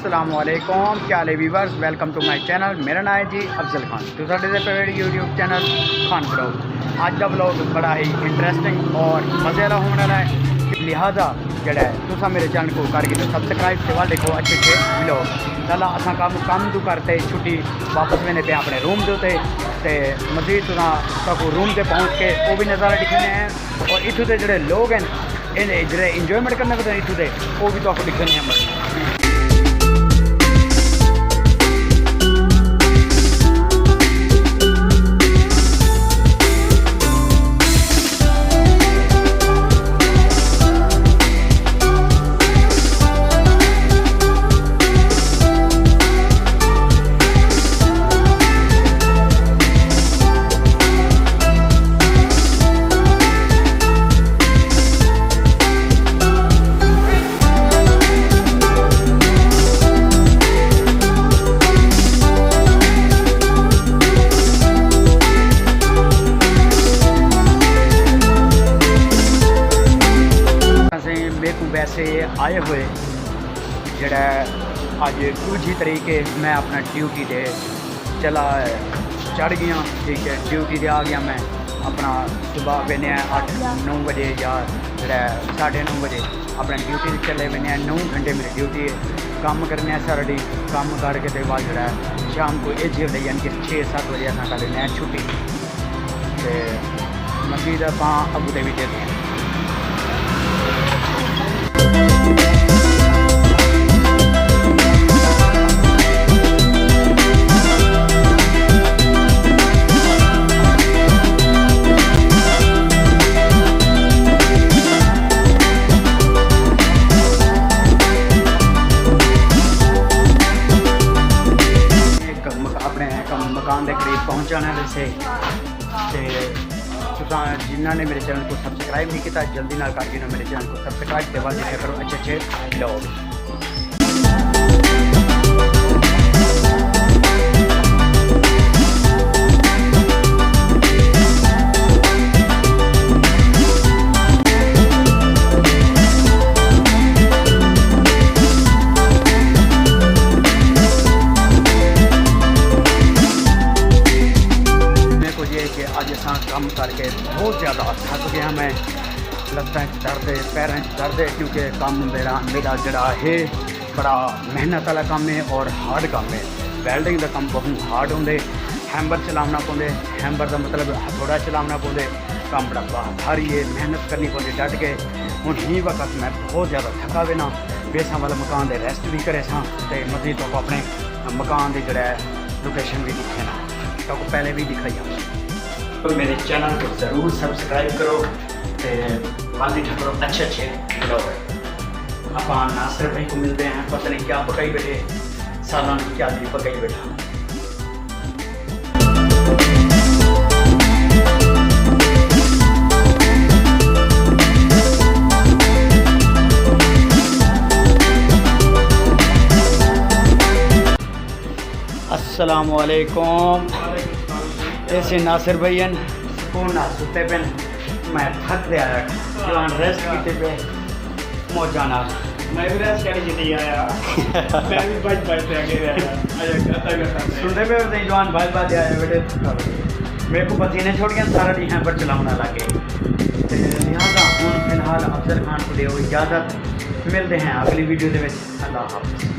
अस्सलामुअलैकुम, क्या हाल है viewers. Welcome to my channel. मेरा नाम है जी अफजल खान। तो साढ़े favourite YouTube channel Khan blog. आज का ब्लॉग बड़ा ही इंटरेस्टिंग और मज़े वाला होने वाला है, लिहाजा जड़ा है तुम मेरे चैनल को करके तो सब्सक्राइब से वाले देखो अच्छे अच्छे ब्लॉग। चला असा काम तो करते छुट्टी वापस मैंने पे अपने रूम के उत्ते मजीद तुम रूम से पहुँच के वो भी नज़ारा दिखने हैं और इतों के जोड़े लोग हैं जो इंजॉयमेंट करने को इतों के वो भी तो आपको दिखने हैं। वैसे आए हुए जड़ा अज दूजी तरीके मैं अपना ड्यूटी दे चला चढ़ गया। ठीक है, ड्यूटी दे आ गया मैं अपना सुबह वेने 8-9 बजे या जड़ा 9:30 बजे अपना ड्यूटी चले वेने 9 घंटे मेरी ड्यूटी है। काम करने सारा डी काम करके तो बाद जड़ा शाम को ये जेब यानी कि 6-7 बजे अस कर लें छुट्टी तो मजीद आप अबू धाबी देते हैं। मकान के करीब पहुँचाने वैसे जिन्होंने मेरे चैनल को सब्सक्राइब नहीं किया जल्दी ना करके मेरे चैनल को सब्सक्राइब के बाद देखा करो अच्छे अच्छे लोग। आज असा काम करके बहुत ज़्यादा थक गया मैं, लत्तां दर्द पैरों दर्द है क्योंकि काम मेरा जड़ा है बड़ा मेहनत वाला काम है और हार्ड काम है। वेल्डिंग का काम बहुत हार्ड होंगे, हैम्बर चलाना पौंदे, हैम्बर का मतलब हथौड़ा चलाना पौंदे, काम बड़ा भारी है, मेहनत करनी पौंदी डट के। हुण ही वक्त मैं बहुत ज़्यादा थका वे ना बेसा वाला मकान दे रेस्ट भी करे सा तो मजीद तो अपने मकान की जड़ा लोकेशन भी दिखे ना तो पहले भी दिखाई। तो मेरे चैनल को ज़रूर सब्सक्राइब करो तो वाली करो अच्छे अच्छे ब्लॉग। आप नासिर भाई को मिलते हैं, पता नहीं क्या पकाई बैठे सालान क्या दी पकाई बैठा। अस्सलामुअलैकुम। ऐसे नासिर भैया सुकून ना सुते पे मैं थक दे आया जवान रेस्ट किते पे मौजा ना मैं भी रेस्ट करके नहीं आया मैं भी बच आगे आया सुनते पे तो जवान बाज आया बेटे मेरे को पसीने छोड़ गया सारा डी पर चलाना लगे। लिहाजा हूँ फिलहाल अफजल खान को दो इजाज़त, मिलते हैं अगली वीडियो के। अल्लाह हाफ़िज़।